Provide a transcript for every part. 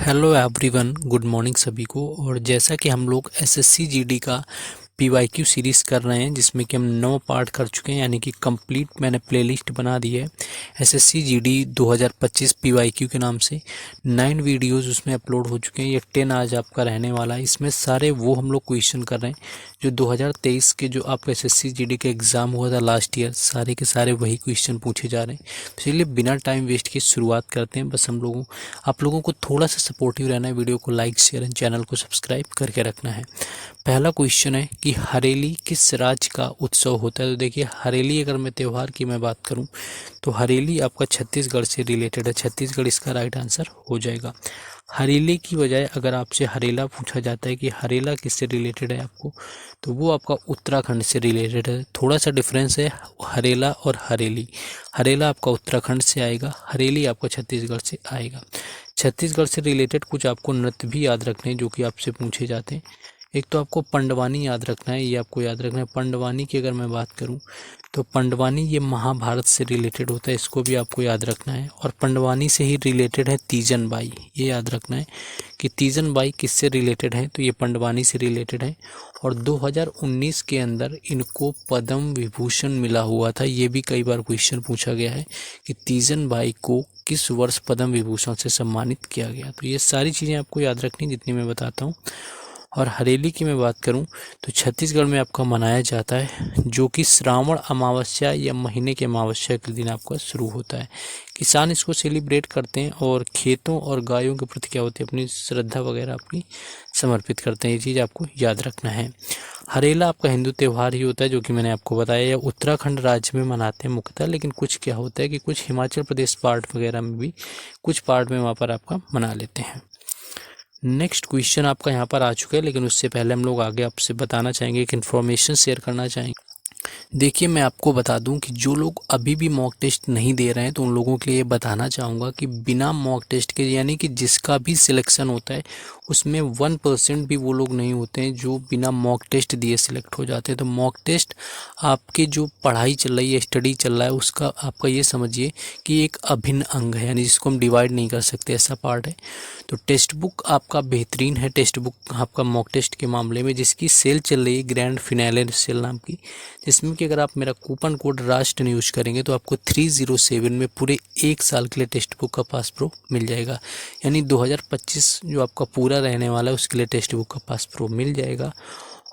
Hello everyone, good morning सभी को। और जैसा कि हम लोग एसएससी जीडी का पीवाईक्यू सीरीज़ कर रहे हैं, जिसमें कि हम 9 पार्ट कर चुके हैं, यानी कि कंप्लीट मैंने प्लेलिस्ट बना दी है एसएससी जीडी 2025 पीवाईक्यू के नाम से। 9 वीडियोस उसमें अपलोड हो चुके हैं। ये 10 आज आपका रहने वाला है। इसमें सारे वो हम लोग क्वेश्चन कर रहे हैं जो 2023 के जो आपका एसएससी जीडी का एग्ज़ाम हुआ था लास्ट ईयर, सारे के सारे वही क्वेश्चन पूछे जा रहे हैं। तो चलिए बिना टाइम वेस्ट किए शुरुआत करते हैं। बस आप लोगों को थोड़ा सा सपोर्टिव रहना है, वीडियो को लाइक शेयर एंड चैनल को सब्सक्राइब करके रखना है। पहला क्वेश्चन है कि हरेली किस राज्य का उत्सव होता है। तो देखिए, हरेली अगर मैं त्यौहार की मैं बात करूं तो हरेली आपका छत्तीसगढ़ से रिलेटेड है। छत्तीसगढ़ इसका राइट आंसर हो जाएगा। हरेली की बजाय अगर आपसे हरेला पूछा जाता है कि हरेला किससे रिलेटेड है आपको, तो वो आपका उत्तराखंड से रिलेटेड है। थोड़ा सा डिफरेंस है हरेला और हरेली। हरेला आपका उत्तराखंड से आएगा, हरेली आपका छत्तीसगढ़ से आएगा। छत्तीसगढ़ से रिलेटेड कुछ आपको नृत्य भी याद रखने हैं जो कि आपसे पूछे जाते हैं। एक तो आपको पंडवानी याद रखना है, ये आपको याद रखना है। पंडवानी की अगर मैं बात करूं तो पंडवानी ये महाभारत से रिलेटेड होता है, इसको भी आपको याद रखना है। और पंडवानी से ही रिलेटेड है तीजन बाई, ये याद रखना है कि तीजन बाई किससे रिलेटेड है, तो ये पंडवानी से रिलेटेड है। और 2019 के अंदर इनको पद्म विभूषण मिला हुआ था। ये भी कई बार क्वेश्चन पूछा गया है कि तीजन बाई को किस वर्ष पद्म विभूषण से सम्मानित किया गया। तो ये सारी चीज़ें आपको याद रखनी जितनी मैं बताता हूँ। और हरेली की मैं बात करूं तो छत्तीसगढ़ में आपका मनाया जाता है, जो कि श्रावण अमावस्या या महीने के अमावस्या के दिन आपका शुरू होता है। किसान इसको सेलिब्रेट करते हैं और खेतों और गायों के प्रति क्या होती है, अपनी श्रद्धा वगैरह अपनी समर्पित करते हैं। ये चीज़ आपको याद रखना है। हरेला आपका हिंदू त्यौहार ही होता है, जो कि मैंने आपको बताया, या उत्तराखंड राज्य में मनाते हैं मुख्यतः। लेकिन कुछ क्या होता है कि कुछ हिमाचल प्रदेश पार्ट वगैरह में भी, कुछ पार्ट में वहाँ पर आपका मना लेते हैं। नेक्स्ट क्वेश्चन आपका यहाँ पर आ चुका है, लेकिन उससे पहले हम लोग आगे आपसे बताना चाहेंगे, एक इन्फॉर्मेशन शेयर करना चाहेंगे। देखिए, मैं आपको बता दूं कि जो लोग अभी भी मॉक टेस्ट नहीं दे रहे हैं, तो उन लोगों के लिए बताना चाहूँगा कि बिना मॉक टेस्ट के, यानी कि जिसका भी सिलेक्शन होता है उसमें 1% भी वो लोग नहीं होते हैं जो बिना मॉक टेस्ट दिए सिलेक्ट हो जाते हैं। तो मॉक टेस्ट आपके जो पढ़ाई चल रही है, स्टडी चल रहा है, उसका आपका ये समझिए कि एक अभिन्न अंग है, यानी जिसको हम डिवाइड नहीं कर सकते, ऐसा पार्ट है। तो टेक्स्ट बुक आपका बेहतरीन है, टेक्स्ट बुक आपका मॉक टेस्ट के मामले में, जिसकी सेल चल रही है ग्रैंड फिनाले सेल नाम की, जिसमें कि अगर आप मेरा कूपन कोड राष्ट्र यूज करेंगे तो आपको 307 में पूरे 1 साल के लिए टेक्स्ट बुक का पास प्रो मिल जाएगा। यानी 2025 जो आपका पूरा रहने वाला है उसके लिए टेक्स्ट बुक का पास प्रो मिल जाएगा।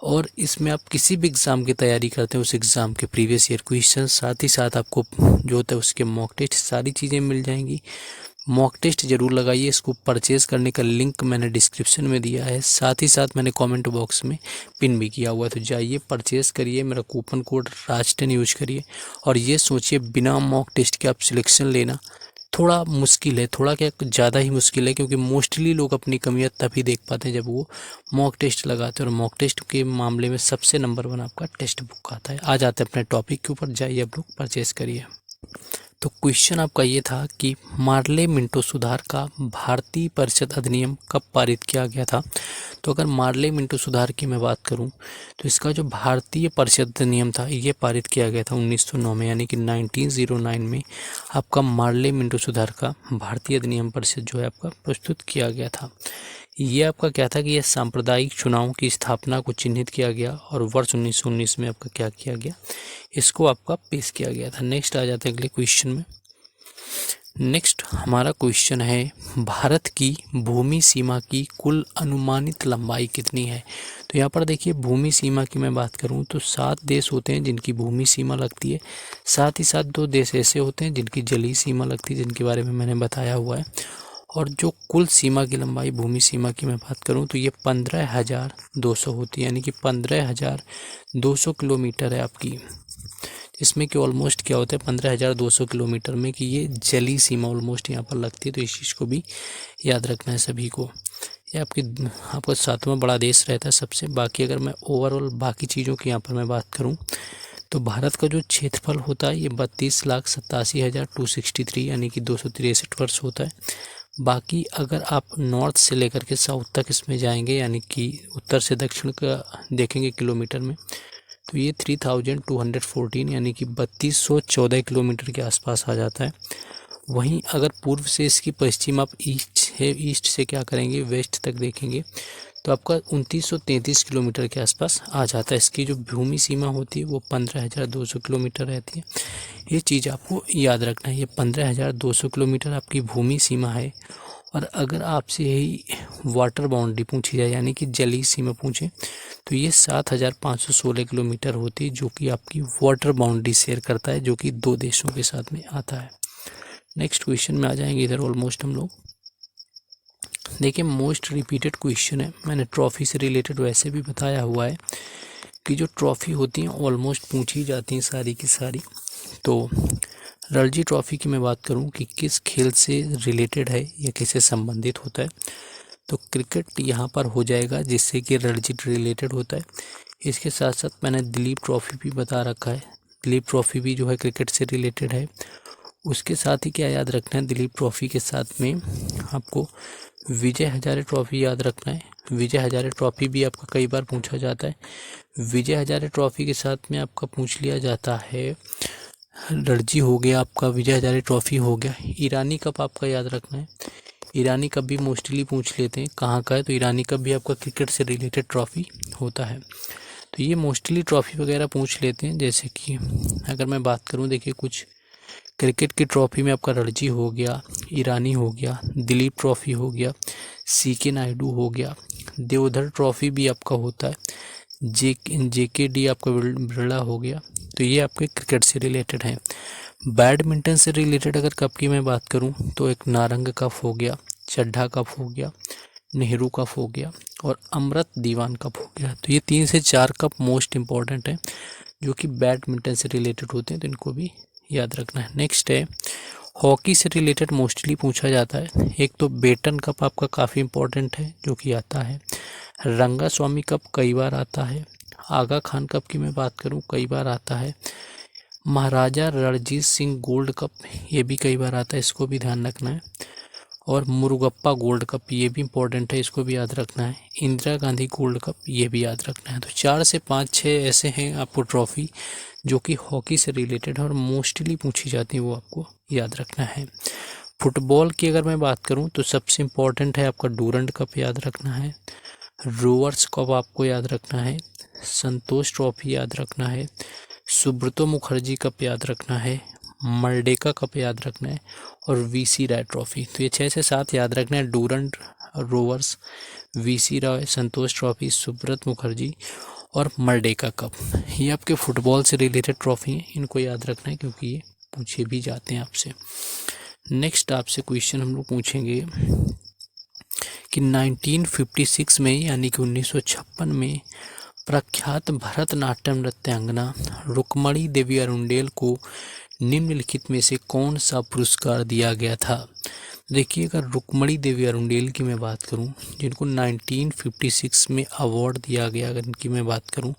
और इसमें आप किसी भी एग्ज़ाम की तैयारी करते हैं, उस एग्ज़ाम के प्रीवियस ईयर क्वेश्चन, साथ ही साथ आपको जो होता है उसके मॉक टेस्ट, सारी चीज़ें मिल जाएंगी। मॉक टेस्ट जरूर लगाइए। इसको परचेज़ करने का लिंक मैंने डिस्क्रिप्शन में दिया है, साथ ही साथ मैंने कमेंट बॉक्स में पिन भी किया हुआ है। तो जाइए परचेज़ करिए, मेरा कूपन कोड राज10 यूज करिए। और ये सोचिए, बिना मॉक टेस्ट के आप सिलेक्शन लेना थोड़ा मुश्किल है, थोड़ा क्या ज़्यादा ही मुश्किल है, क्योंकि मोस्टली लोग अपनी कमियां तभी देख पाते हैं जब वो मॉक टेस्ट लगाते हैं। और मॉक टेस्ट के मामले में सबसे नंबर 1 आपका टेक्स्ट बुक आता है। आ जाते हैं अपने टॉपिक के ऊपर, जाइए आप लोग परचेज़ करिए। तो क्वेश्चन आपका ये था कि मार्ले मिंटो सुधार का भारतीय परिषद अधिनियम कब पारित किया गया था। तो अगर मार्ले मिंटो सुधार की मैं बात करूं तो इसका जो भारतीय परिषद अधिनियम था ये पारित किया गया था 1909 में, यानी कि 1909 में आपका मार्ले मिंटो सुधार का भारतीय अधिनियम परिषद जो है आपका प्रस्तुत किया गया था। ये आपका क्या था कि यह सांप्रदायिक चुनावों की स्थापना को चिन्हित किया गया, और वर्ष 1919 में आपका क्या किया गया, इसको आपका पेश किया गया था। नेक्स्ट आ जाते हैं अगले क्वेश्चन में। नेक्स्ट हमारा क्वेश्चन है, भारत की भूमि सीमा की कुल अनुमानित लंबाई कितनी है। तो यहाँ पर देखिए, भूमि सीमा की मैं बात करूँ तो 7 देश होते हैं जिनकी भूमि सीमा लगती है, साथ ही साथ 2 देश ऐसे होते हैं जिनकी जलीय सीमा लगती है, जिनके बारे में मैंने बताया हुआ है। और जो कुल सीमा की लंबाई भूमि सीमा की मैं बात करूं तो ये 15,200 होती है, यानी कि 15,200 किलोमीटर है आपकी। इसमें कि ऑलमोस्ट क्या होता है 15,200 किलोमीटर में कि ये जलीय सीमा ऑलमोस्ट यहाँ पर लगती है। तो इस चीज़ को भी याद रखना है सभी को। ये आपका 7वां बड़ा देश रहता है सबसे। बाकी अगर मैं ओवरऑल बाकी चीज़ों की यहाँ पर मैं बात करूँ तो भारत का जो क्षेत्रफल होता है ये 32,87,263 यानी कि 263 वर्ष होता है। बाकी अगर आप नॉर्थ से लेकर के साउथ तक इसमें जाएंगे, यानी कि उत्तर से दक्षिण का देखेंगे किलोमीटर में, तो ये 3,214 यानी कि 3214 किलोमीटर के आसपास आ जाता है। वहीं अगर पूर्व से इसकी पश्चिम आप ईस्ट है ईस्ट से क्या करेंगे वेस्ट तक देखेंगे तो आपका 2933 किलोमीटर के आसपास आ जाता है। इसकी जो भूमि सीमा होती है वो 15,200 किलोमीटर रहती है। ये चीज़ आपको याद रखना है, ये 15,200 किलोमीटर आपकी भूमि सीमा है। और अगर आपसे यही वाटर बाउंड्री पूछी जाए यानी कि जलीय सीमा पूछे तो ये 7,516 किलोमीटर होती है, जो कि आपकी वाटर बाउंड्री शेयर करता है, जो कि 2 देशों के साथ में आता है। नेक्स्ट क्वेश्चन में आ जाएंगे इधर ऑलमोस्ट हम लोग। देखिए मोस्ट रिपीटेड क्वेश्चन है, मैंने ट्रॉफी से रिलेटेड वैसे भी बताया हुआ है कि जो ट्रॉफी होती हैं ऑलमोस्ट पूछी जाती हैं सारी की सारी। तो रणजी ट्रॉफी की मैं बात करूं कि किस खेल से रिलेटेड है या किससे संबंधित होता है तो क्रिकेट यहाँ पर हो जाएगा, जिससे कि रणजी रिलेटेड होता है। इसके साथ साथ मैंने दिलीप ट्रॉफी भी बता रखा है, दिलीप ट्रॉफी भी जो है क्रिकेट से रिलेटेड है। उसके साथ ही क्या याद रखना है, दिलीप ट्रॉफी के साथ में आपको विजय हजारे ट्रॉफी याद रखना है। विजय हजारे ट्रॉफी भी आपका कई बार पूछा जाता है। विजय हजारे ट्रॉफी के साथ में आपका पूछ लिया जाता है रणजी हो गया, आपका विजय हजारे ट्रॉफी हो गया। ईरानी कप आपका याद रखना है, ईरानी कप भी मोस्टली पूछ लेते हैं कहाँ का है, तो ईरानी कप भी आपका क्रिकेट से रिलेटेड ट्रॉफी होता है। तो ये मोस्टली ट्रॉफी वगैरह पूछ लेते हैं। जैसे कि अगर मैं बात करूँ, देखिए कुछ क्रिकेट की ट्रॉफी में आपका रणजी हो गया, ईरानी हो गया, दिलीप ट्रॉफी हो गया, सीके नायडू हो गया, देवधर ट्रॉफी भी आपका होता है, जेकेडी आपका बिरला हो गया। तो ये आपके क्रिकेट से रिलेटेड हैं। बैडमिंटन से रिलेटेड अगर कप की मैं बात करूं तो एक नारंग कप हो गया, चड्ढा कप हो गया, नेहरू कप हो गया और अमृत दीवान कप हो गया। तो ये 3 से 4 कप मोस्ट इंपॉर्टेंट है जो कि बैडमिंटन से रिलेटेड होते हैं, तो इनको भी याद रखना है। नेक्स्ट है हॉकी से रिलेटेड मोस्टली पूछा जाता है। एक तो बेटन कप आपका काफ़ी इंपॉर्टेंट है जो कि आता है, रंगा स्वामी कप कई बार आता है, आगा खान कप की मैं बात करूं कई बार आता है, महाराजा रणजीत सिंह गोल्ड कप ये भी कई बार आता है, इसको भी ध्यान रखना है। और मुरुगप्पा गोल्ड कप ये भी इंपॉर्टेंट है, इसको भी याद रखना है। इंदिरा गांधी गोल्ड कप ये भी याद रखना है। तो 4 से 5-6 ऐसे हैं आपको ट्रॉफी जो कि हॉकी से रिलेटेड है और मोस्टली पूछी जाती है, वो आपको याद रखना है। फुटबॉल की अगर मैं बात करूं तो सबसे इम्पोर्टेंट है आपका डूरंड कप याद रखना है, रोवर्स कप आपको याद रखना है, संतोष ट्रॉफी याद रखना है, सुब्रतो मुखर्जी कप याद रखना है, मर्डेका कप याद रखना है और वीसी राय ट्रॉफी। तो ये 6 से 7 याद रखना है, डूरंड, रोवर्स, वीसी राय, संतोष ट्रॉफी, सुब्रत मुखर्जी और मर्डेका कप। ये आपके फुटबॉल से रिलेटेड ट्रॉफी हैं, इनको याद रखना है क्योंकि ये पूछे भी जाते हैं आपसे। नेक्स्ट आपसे क्वेश्चन हम लोग पूछेंगे कि 1956 में यानी कि 1956 में प्रख्यात भरतनाट्यम नृत्यांगना रुक्मणी देवी अरुंडेल को निम्नलिखित में से कौन सा पुरस्कार दिया गया था। देखिए अगर रुक्मणी देवी अरुंडेल की मैं बात करूं जिनको 1956 में अवार्ड दिया गया, अगर इनकी मैं बात करूं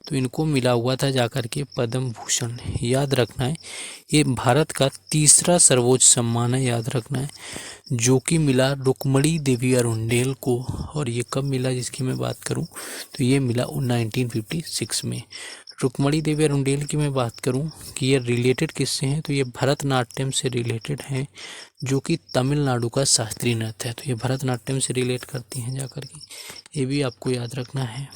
तो इनको मिला हुआ था जाकर के पद्म भूषण। याद रखना है ये भारत का तीसरा सर्वोच्च सम्मान है, याद रखना है, जो कि मिला रुक्मणी देवी अरुंडेल को। और ये कब मिला जिसकी मैं बात करूं तो ये मिला 1956 में। रुक्मणी देवी अरुंडेल की मैं बात करूं कि ये रिलेटेड किससे हैं तो ये भरतनाट्यम से रिलेटेड हैं, जो कि तमिलनाडु का शास्त्रीय नृत्य है। तो ये भरतनाट्यम से रिलेट करती हैं जाकर के, ये भी आपको याद रखना है।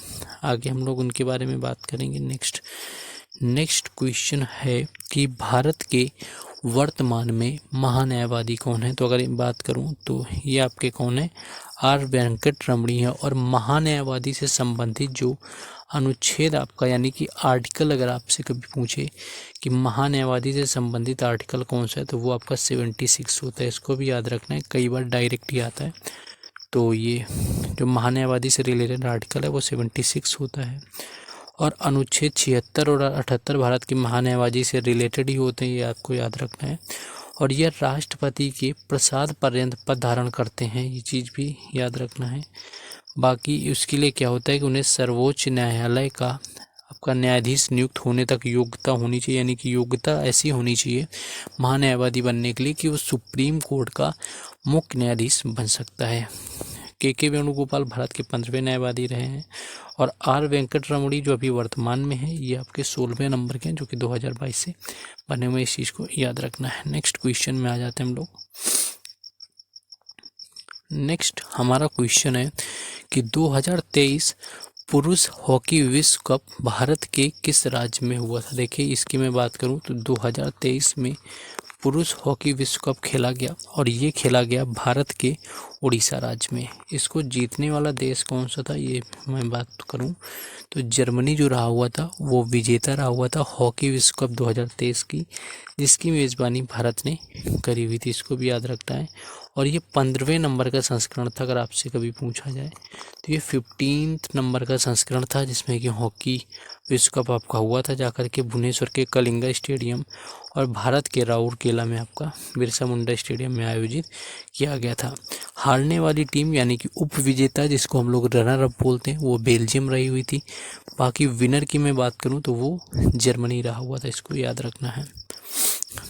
आगे हम लोग उनके बारे में बात करेंगे। नेक्स्ट क्वेश्चन है कि भारत के वर्तमान में महान्यायवादी कौन है। तो अगर बात करूं तो ये आपके कौन है, आर वेंकट रमणी है। और महान्यायवादी से संबंधित जो अनुच्छेद आपका यानी कि आर्टिकल अगर आपसे कभी पूछे कि महान्यायवादी से संबंधित आर्टिकल कौन सा है तो वो आपका 76 होता है, इसको भी याद रखना है, कई बार डायरेक्ट ही आता है। तो ये जो महान्यायवादी से रिलेटेड आर्टिकल है वो 76 होता है। और अनुच्छेद 76 और 78 भारत के महान्यायवादी से रिलेटेड ही होते हैं, ये आपको याद रखना है। और यह राष्ट्रपति के प्रसाद पर्यंत पद धारण करते हैं, ये चीज़ भी याद रखना है। बाकी उसके लिए क्या होता है कि उन्हें सर्वोच्च न्यायालय का आपका न्यायाधीश नियुक्त होने तक योग्यता होनी चाहिए, यानी कि योग्यता ऐसी होनी चाहिए महान्यायवादी बनने के लिए कि वो सुप्रीम कोर्ट का मुख्य न्यायाधीश बन सकता है। के वेणुगोपाल भारत के 15वें न्यायवादी रहे हैं। और आर वेंकट रमणी जो अभी वर्तमान में है ये आपके 16वें नंबर के हैं, जो कि 2022 से बने हुए, इस चीज़ को याद रखना है। नेक्स्ट क्वेश्चन में आ जाते हैं हम लोग। नेक्स्ट हमारा क्वेश्चन है कि 2023 पुरुष हॉकी विश्व कप भारत के किस राज्य में हुआ था। देखिए इसकी मैं बात करूं तो 2023 में पुरुष हॉकी विश्व कप खेला गया और ये खेला गया भारत के उड़ीसा राज्य में। इसको जीतने वाला देश कौन सा था, ये मैं बात करूं तो जर्मनी जो रहा हुआ था वो विजेता रहा हुआ था हॉकी विश्व कप 2023 की, जिसकी मेज़बानी भारत ने करी हुई थी। इसको भी याद रखना है। और ये 15वें नंबर का संस्करण था। अगर आपसे कभी पूछा जाए तो ये 15th नंबर का संस्करण था, जिसमें कि हॉकी विश्व कप आपका हुआ था जाकर के भुवनेश्वर के कलिंगा स्टेडियम और भारत के राउरकेला में आपका बिरसा मुंडा स्टेडियम में आयोजित किया गया था। हारने वाली टीम यानी कि उप विजेता, जिसको हम लोग रनर अप बोलते हैं, वो बेल्जियम रही हुई थी। बाकी विनर की मैं बात करूं तो वो जर्मनी रहा हुआ था। इसको याद रखना है।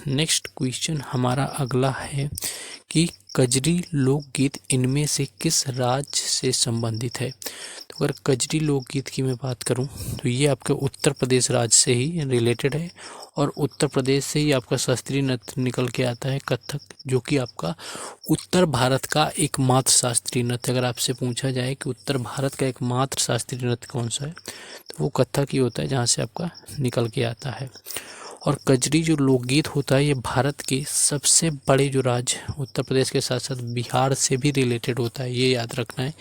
नेक्स्ट क्वेश्चन हमारा अगला है कि कजरी लोकगीत इनमें से किस राज्य से संबंधित है। तो अगर कजरी लोकगीत की मैं बात करूं तो ये आपके उत्तर प्रदेश राज्य से ही रिलेटेड है और उत्तर प्रदेश से ही आपका शास्त्रीय नृत्य निकल के आता है कथक, जो कि आपका उत्तर भारत का एकमात्र शास्त्रीय नृत्य। अगर आपसे पूछा जाए कि उत्तर भारत का एकमात्र शास्त्रीय नृत्य कौन सा है तो वो कथक ही होता है, जहाँ से आपका निकल के आता है। और कजरी जो लोकगीत होता है ये भारत के सबसे बड़े जो राज्य उत्तर प्रदेश के साथ साथ बिहार से भी रिलेटेड होता है, ये याद रखना है।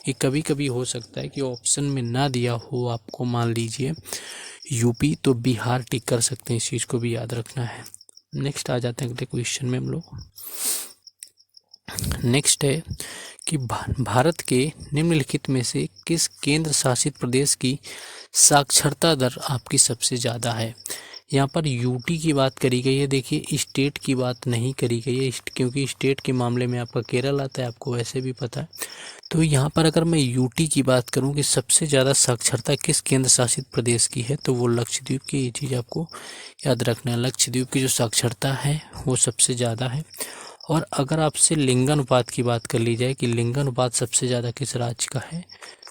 ये कभी कभी हो सकता है कि ऑप्शन में ना दिया हो आपको, मान लीजिए यूपी, तो बिहार टिक कर सकते हैं, इस चीज़ को भी याद रखना है। नेक्स्ट आ जाते हैं अगले क्वेश्चन में हम लोग। नेक्स्ट है कि भारत के निम्नलिखित में से किस केंद्र शासित प्रदेश की साक्षरता दर आपकी सबसे ज़्यादा है। यहाँ पर यूटी की बात करी गई है। देखिए स्टेट की बात नहीं करी गई है, क्योंकि स्टेट के मामले में आपका केरल आता है, आपको वैसे भी पता है। तो यहाँ पर अगर मैं यूटी की बात करूँ कि सबसे ज़्यादा साक्षरता किस केंद्र शासित प्रदेश की है, तो वो लक्षद्वीप की। ये चीज़ आपको याद रखना है, लक्षद्वीप की जो साक्षरता है वो सबसे ज़्यादा है। और अगर आपसे लिंगानुपात की बात कर ली जाए कि लिंगानुपात सबसे ज़्यादा किस राज्य का है,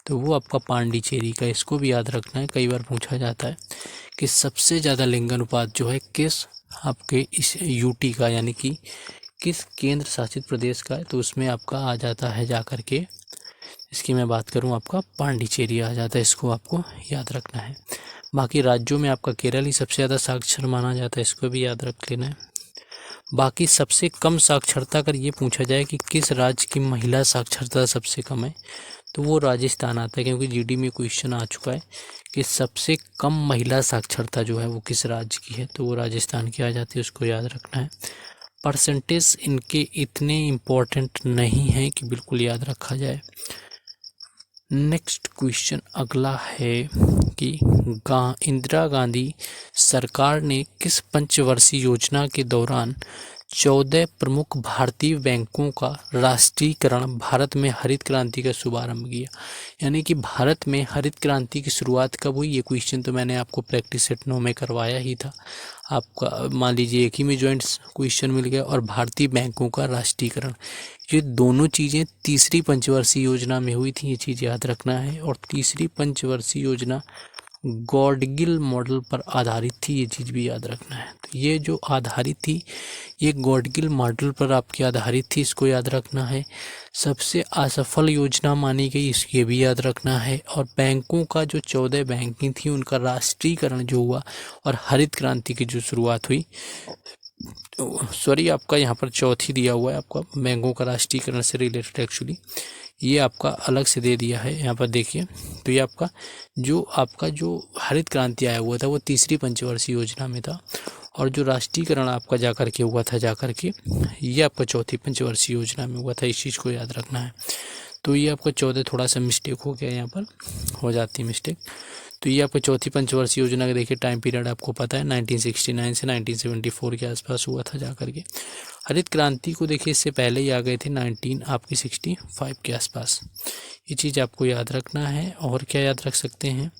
तो वो आपका पांडिचेरी का। इसको भी याद रखना है, कई बार पूछा जाता है कि सबसे ज़्यादा लिंगानुपात जो है किस आपके इस यूटी का, यानी कि किस केंद्र शासित प्रदेश का है, तो उसमें आपका आ जाता है जाकर के, इसकी मैं बात करूं आपका पांडिचेरी आ जाता है। इसको आपको याद रखना है। बाकी राज्यों में आपका केरल ही सबसे ज़्यादा साक्षर माना जाता है, इसको भी याद रख लेना है। बाकी सबसे कम साक्षरता अगर ये पूछा जाए कि किस राज्य की महिला साक्षरता सबसे कम है, तो वो राजस्थान आता है, क्योंकि जीडी में क्वेश्चन आ चुका है कि सबसे कम महिला साक्षरता जो है वो किस राज्य की है, तो वो राजस्थान की आ जाती है। उसको याद रखना है। परसेंटेज इनके इतने इम्पोर्टेंट नहीं हैं कि बिल्कुल याद रखा जाए। नेक्स्ट क्वेश्चन अगला है कि इंदिरा गांधी सरकार ने किस पंचवर्षीय योजना के दौरान 14 प्रमुख भारतीय बैंकों का राष्ट्रीयकरण भारत में हरित क्रांति का शुभारंभ किया। यानी कि भारत में हरित क्रांति की शुरुआत कब हुई, ये क्वेश्चन तो मैंने आपको प्रैक्टिस सेट 9 में करवाया ही था। आपका मान लीजिए एक ही में जॉइंट क्वेश्चन मिल गया। और भारतीय बैंकों का राष्ट्रीयकरण, ये दोनों चीज़ें तीसरी पंचवर्षीय योजना में हुई थी, ये चीज़ याद रखना है। और तीसरी पंचवर्षीय योजना गॉडगिल मॉडल पर आधारित थी, ये चीज़ भी याद रखना है। तो ये जो आधारित थी ये गॉडगिल मॉडल पर आपकी आधारित थी, इसको याद रखना है। सबसे असफल योजना मानी गई, इसके भी याद रखना है। और बैंकों का जो 14 बैंकिंग थी उनका राष्ट्रीयकरण जो हुआ और हरित क्रांति की जो शुरुआत हुई, सॉरी आपका यहाँ पर चौथी दिया हुआ है आपका बैंकों का राष्ट्रीयकरण से रिलेटेड, एक्चुअली ये आपका अलग से दे दिया है यहाँ पर देखिए। तो ये आपका जो हरित क्रांति आया हुआ था वो तीसरी पंचवर्षीय योजना में था, और जो राष्ट्रीयकरण आपका जाकर के हुआ था ये आपका चौथी पंचवर्षीय योजना में हुआ था। इस चीज़ को याद रखना है। तो ये आपका 14 थोड़ा सा मिस्टेक हो गया, यहाँ पर हो जाती है मिस्टेक। तो ये आपका चौथी पंचवर्षीय योजना का देखिए टाइम पीरियड आपको पता है 1969 से 1974 के आसपास हुआ था जाकर के। हरित क्रांति को देखिए इससे पहले ही आ गए थे 1965 के आसपास। ये चीज़ आपको याद रखना है। और क्या याद रख सकते हैं,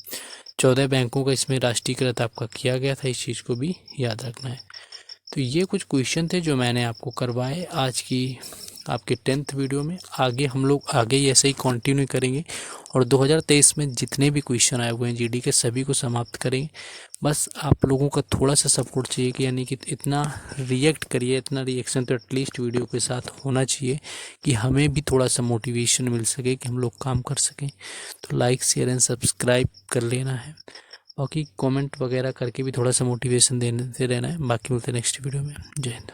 14 बैंकों का इसमें राष्ट्रीयकृत आपका किया गया था, इस चीज़ को भी याद रखना है। तो ये कुछ क्वेश्चन थे जो मैंने आपको करवाए आज की आपके 10th वीडियो में। आगे हम लोग आगे ऐसे ही कंटिन्यू करेंगे और 2023 में जितने भी क्वेश्चन आए हुए हैं जीडी के सभी को समाप्त करेंगे। बस आप लोगों का थोड़ा सा सपोर्ट चाहिए कि यानी कि इतना रिएक्ट करिए, इतना रिएक्शन तो एटलीस्ट वीडियो के साथ होना चाहिए कि हमें भी थोड़ा सा मोटिवेशन मिल सके कि हम लोग काम कर सकें। तो लाइक शेयर एंड सब्सक्राइब कर लेना है, बाकी कमेंट वगैरह करके भी थोड़ा सा मोटिवेशन देते रहना है। बाकी मिलते हैं नेक्स्ट वीडियो में। जय हिंद।